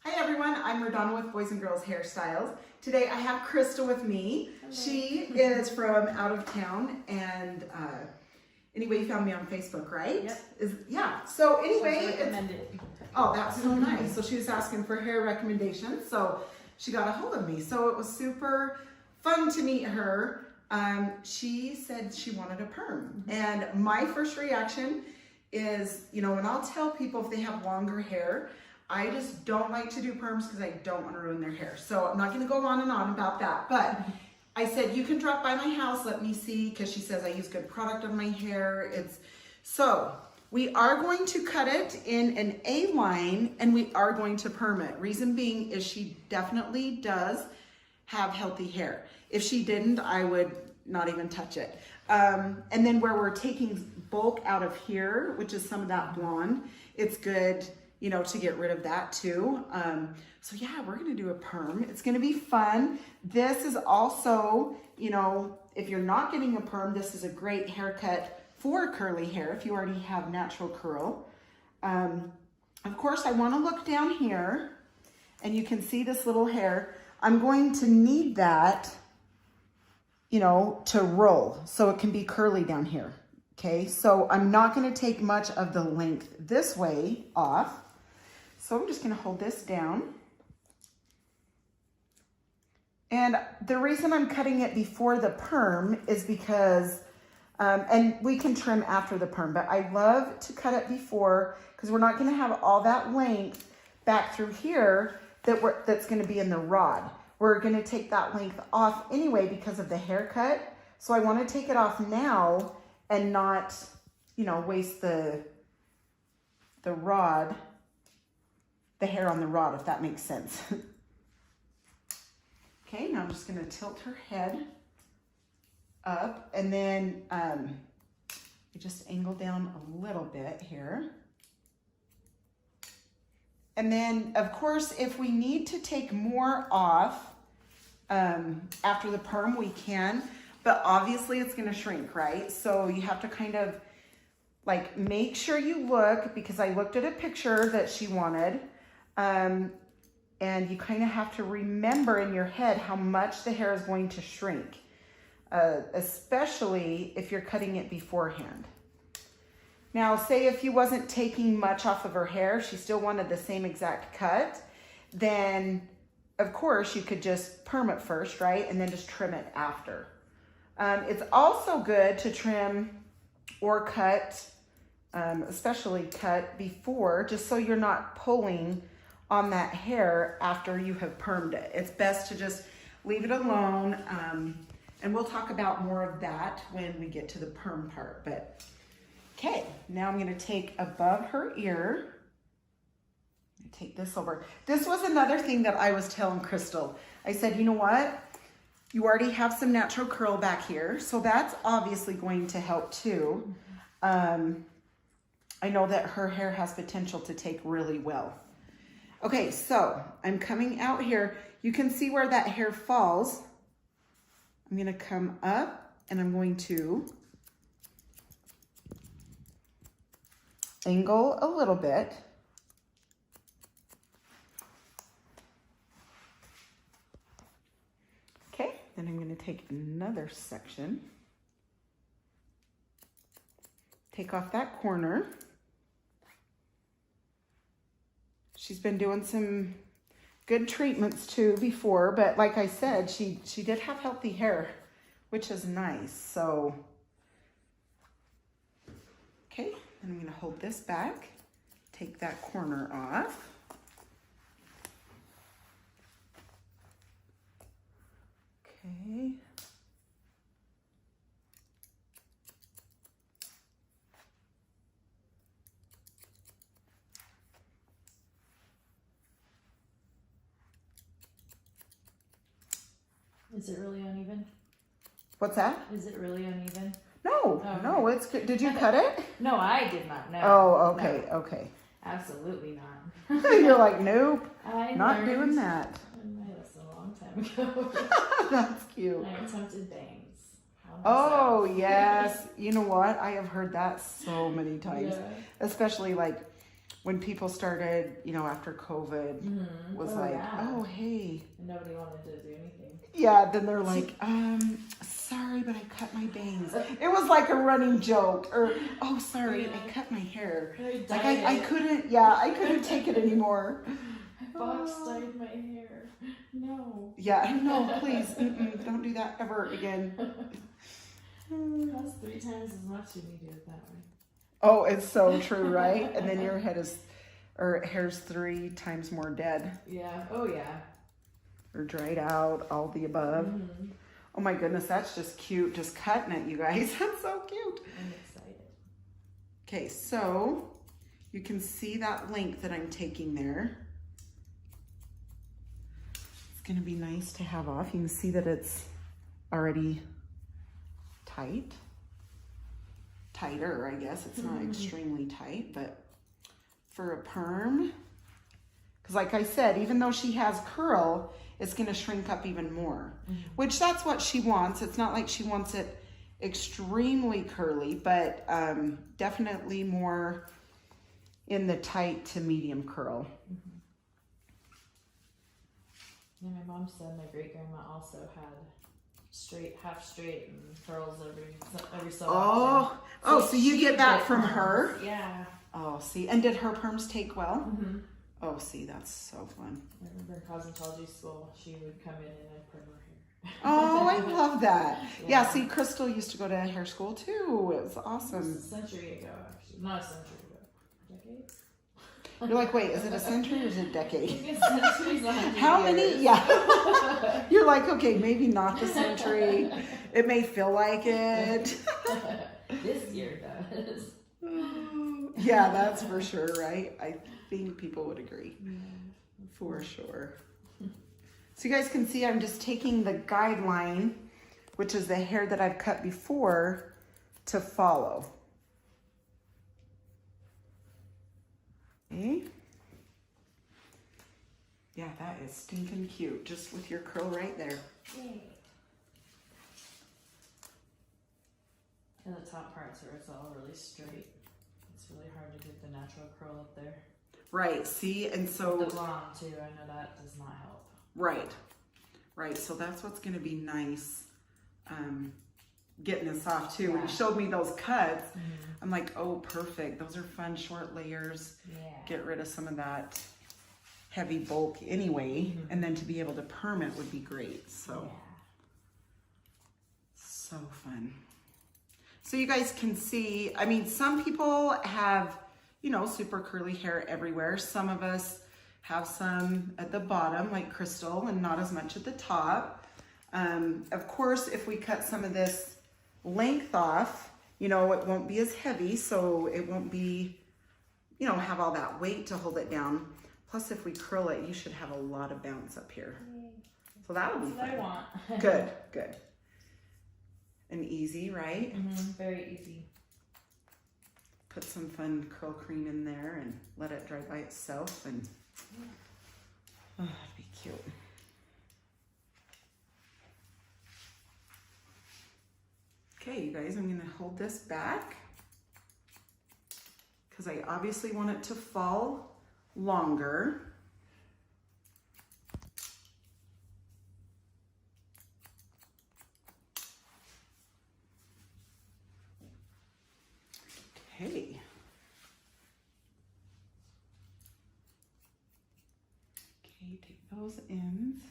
Hi everyone, I'm Radona with Boys and Girls Hairstyles. Today I have Crystal with me. Hello. She is from out of town and anyway, you found me on Facebook, right? Yep. Yeah, so anyway, recommended. oh, that's so nice. So she was asking for hair recommendations, so she got a hold of me. So it was super fun to meet her. She said she wanted a perm. And my first reaction is, you know, and I'll tell people if they have longer hair, I just don't like to do perms because I don't want to ruin their hair. So I'm not going to go on and on about that. But I said, you can drop by my house, let me see, because she says I use good product on my hair. So we are going to cut it in an A line and we are going to perm it. Reason being is she definitely does have healthy hair. If she didn't, I would not even touch it. And then where we're taking bulk out of here, which is some of that blonde, it's good, you know, to get rid of that too. So yeah, we're gonna do a perm. It's gonna be fun. This is also, you know, if you're not getting a perm, this is a great haircut for curly hair if you already have natural curl. Of course, I wanna look down here and you can see this little hair. I'm going to need that, you know, to roll so it can be curly down here. Okay, so I'm not gonna take much of the length this way off. So I'm just gonna hold this down. And the reason I'm cutting it before the perm is because, and we can trim after the perm, but I love to cut it before because we're not gonna have all that length back through here that's gonna be in the rod. We're gonna take that length off anyway because of the haircut. So I wanna take it off now and not, you know, waste the rod, the hair on the rod, if that makes sense. Okay, now I'm just gonna tilt her head up and then you just angle down a little bit here. And then of course, if we need to take more off after the perm, we can, but obviously it's gonna shrink, right? So you have to kind of like make sure you look, because I looked at a picture that she wanted, and you kind of have to remember in your head how much the hair is going to shrink, especially if you're cutting it beforehand. Now, say if you wasn't taking much off of her hair, she still wanted the same exact cut, then of course you could just perm it first, right? And then just trim it after. It's also good to trim or cut, especially cut before, just so you're not pulling on that hair after you have permed it. It's best to just leave it alone. And we'll talk about more of that when we get to the perm part. But okay, now I'm gonna take above her ear, take this over. This was another thing that I was telling Crystal. I said, you know what? You already have some natural curl back here, so that's obviously going to help too. I know that her hair has potential to take really well. Okay, so I'm coming out here. You can see where that hair falls. I'm gonna come up and I'm going to angle a little bit. Okay, then I'm gonna take another section. Take off that corner. She's been doing some good treatments too before, but like I said, she did have healthy hair, which is nice. So, okay, then I'm gonna hold this back, take that corner off. Okay. Is it really uneven? What's that? Is it really uneven? No, Oh, no, it's good. Did you cut it? No, I did not. No. Oh, okay, No, okay. absolutely not. You're like, nope, I not learned doing that. my lesson a long time ago. That's cute. I attempted bangs. Oh, yes. You know what? I have heard that so many times, Yeah. especially like when people started, you know, after COVID, was like, oh, hey. And nobody wanted to do anything. Yeah, then they're like, sorry, but I cut my bangs. It was like a running joke. Or, oh, sorry, I cut my hair. Like, I couldn't take it anymore. Box dyed my hair. No. Yeah, no, please, don't do that ever again. That's 3 times as much when you do it that way. Oh, it's so true, right? And then your hair's 3 times more dead. Yeah. Oh, yeah. Or dried out, all the above. Oh my goodness, that's just cute. Just cutting it, you guys. That's so cute. I'm excited. Okay, so you can see that length that I'm taking there. It's gonna be nice to have off. You can see that it's already tight. Tighter, I guess. It's not extremely tight, but for a perm, because like I said, even though she has curl, it's going to shrink up even more, which that's what she wants. It's not like she wants it extremely curly, but definitely more in the tight to medium curl. Yeah, my mom said my great grandma also had straight, half straight, and curls every so often. So you get that from her? Yeah. Oh, see, and did her perms take well? Oh, see, that's so fun. I remember in cosmetology school, she would come in and I'd perm her hair. Oh, I love that. Yeah, see, Crystal used to go to hair school too. It was awesome. It was a century ago, actually. Not a century ago. Decades? You're like, wait, is it a century or is it a decade? Century's 100 How years. many? Yeah. You're like, okay, maybe not the century. It may feel like it. This year does. Yeah, that's for sure, right? I think people would agree. Yeah. For sure. So you guys can see I'm just taking the guideline, which is the hair that I've cut before, to follow. Okay. Yeah, that is stinking cute, just with your curl right there. Yay. And the top parts where it's all really straight. It's really hard to get the natural curl up there. Right, see, and so... The blonde too, I know that does not help. Right, so that's what's going to be nice, getting this off too. When Yeah. you showed me those cuts, I'm like, oh, perfect. Those are fun, short layers. Yeah. Get rid of some of that heavy bulk anyway, and then to be able to perm it would be great. So, so fun. So you guys can see, I mean, some people have, you know, super curly hair everywhere. Some of us have some at the bottom, like Crystal, and not as much at the top. Of course, if we cut some of this length off, you know, it won't be as heavy, so it won't be, you know, have all that weight to hold it down. Plus, if we curl it, you should have a lot of bounce up here. So that'll be fun. That's what I want. Good. And easy, right? Very easy. Put some fun curl cream in there and let it dry by itself, and oh, that'd be cute. Okay, you guys, I'm gonna hold this back because I obviously want it to fall longer. Okay. Okay, take those ends.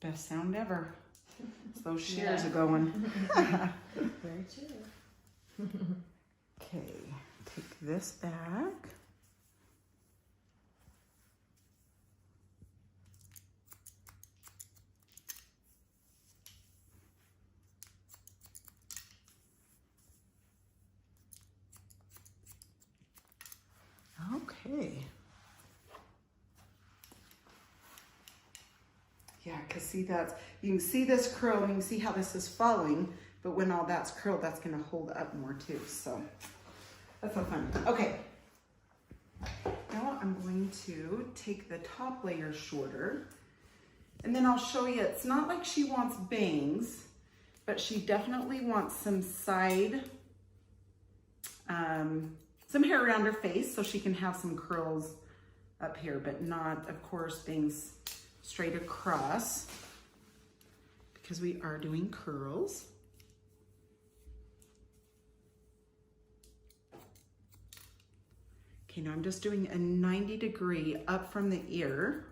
Best sound ever. Those shears are going. Very true. Okay, take this back. Okay. Yeah, because see that's, you can see this curl and you can see how this is falling, but when all that's curled, that's going to hold up more too. So that's so fun. Okay. Now I'm going to take the top layer shorter And then I'll show you, it's not like she wants bangs, but she definitely wants some side, some hair around her face so she can have some curls up here, but not, of course, bangs straight across because we are doing curls. Okay, now I'm just doing a 90-degree up from the ear.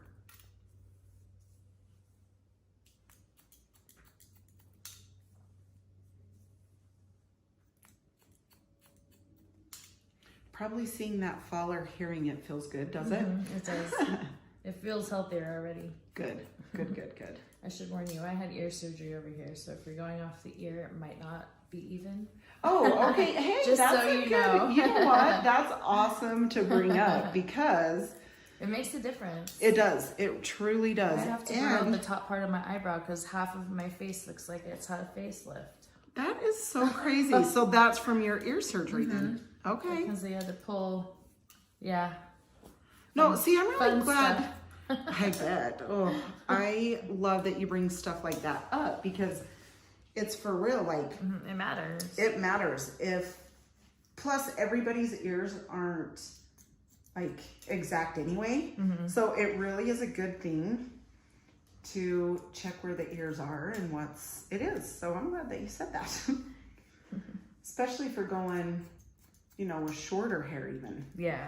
Probably seeing that fall or hearing it feels good, does it? It does. It feels healthier already. Good, good, good, good. I should warn you, I had ear surgery over here, so if you're going off the ear, it might not be even. Oh, okay. Hey, Just that's so a you good, know. you know what? That's awesome to bring up because it makes a difference. it does. It truly does. I have to burn up the top part of my eyebrow because half of my face looks like it's had a facelift. That is so crazy. So that's from your ear surgery then? Okay. Because they had to pull, yeah. No, see, I'm really Fun glad. stuff. I bet. Oh, I love that you bring stuff like that up because it's for real. Like, It matters. it matters. Plus everybody's ears aren't like exact anyway. So it really is a good thing to check where the ears are and it is. So I'm glad that you said that. Especially for going, you know, with shorter hair even. Yeah.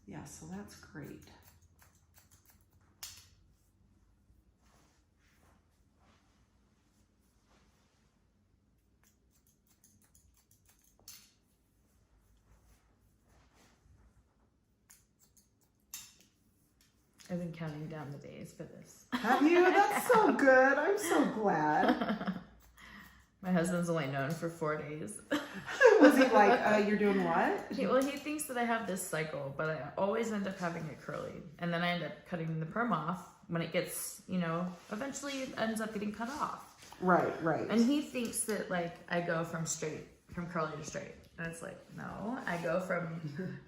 Yeah, so that's great. I've been counting down the days for this. Have you? That's so good. I'm so glad. My husband's only known for 4 days. Was he like, you're doing what? He thinks that I have this cycle, but I always end up having it curly. And then I end up cutting the perm off when it gets, you know, eventually it ends up getting cut off. Right, right. And he thinks that, like, I go from curly to straight. And it's like, no, I go from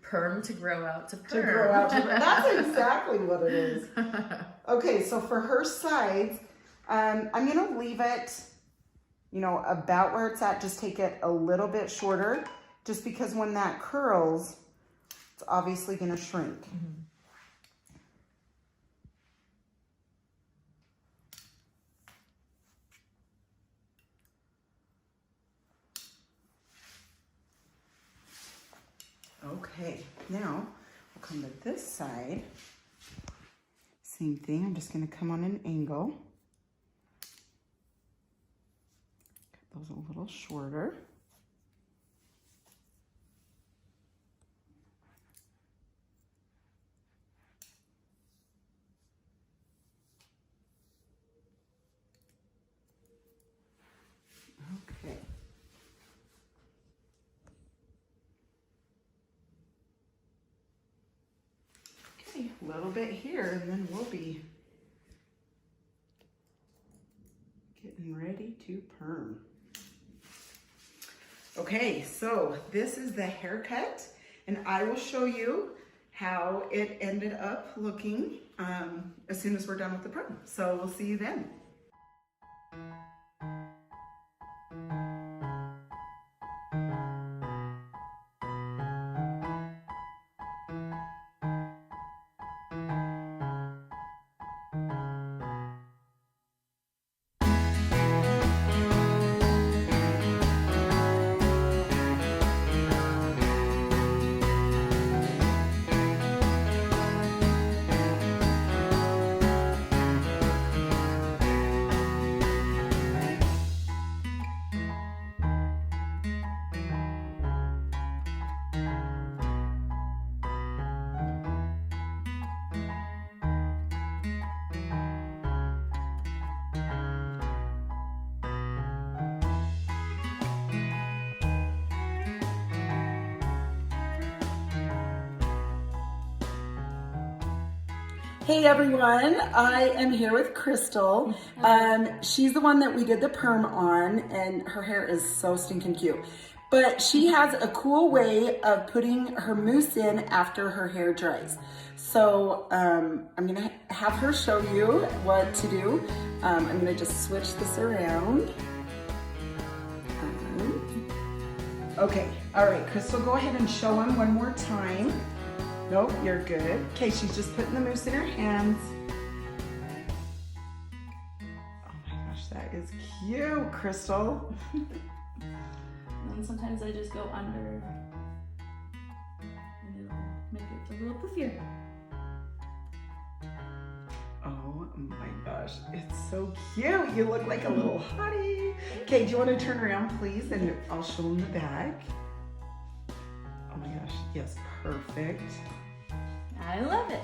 perm to grow out to perm. To grow out to That's exactly what it is. Okay, so for her sides, I'm going to leave it, you know, about where it's at. Just take it a little bit shorter, just because when that curls, it's obviously going to shrink. Okay, now we'll come to this side. Same thing, I'm just going to come on an angle. Cut those a little shorter. Okay. Okay, a little bit here, and then we'll be getting ready to perm. Okay, so this is the haircut, and I will show you how it ended up looking as soon as we're done with the perm. So we'll see you then. Hey everyone, I am here with Crystal. She's the one that we did the perm on, and her hair is so stinking cute. But she has a cool way of putting her mousse in after her hair dries. So I'm gonna have her show you what to do. I'm gonna just switch this around. Okay, all right, Crystal, go ahead and show him one more time. Nope, you're good. Okay, she's just putting the mousse in her hands. Oh my gosh, that is cute, Crystal. And then sometimes I just go under and it'll make it a little poofier. Oh my gosh, it's so cute. You look like a little hottie. Okay, do you want to turn around, please? And I'll show them the back. Oh my gosh, yes, perfect. I love it.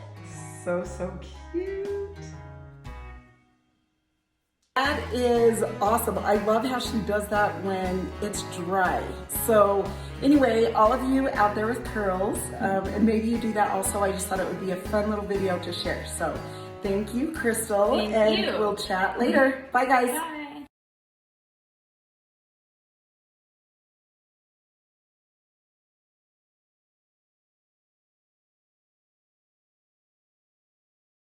So cute. That is awesome. I love how she does that when it's dry. So anyway, all of you out there with curls, and maybe you do that also, I just thought it would be a fun little video to share. So thank you, Crystal. Thank and you. We'll chat later. Bye guys. Bye.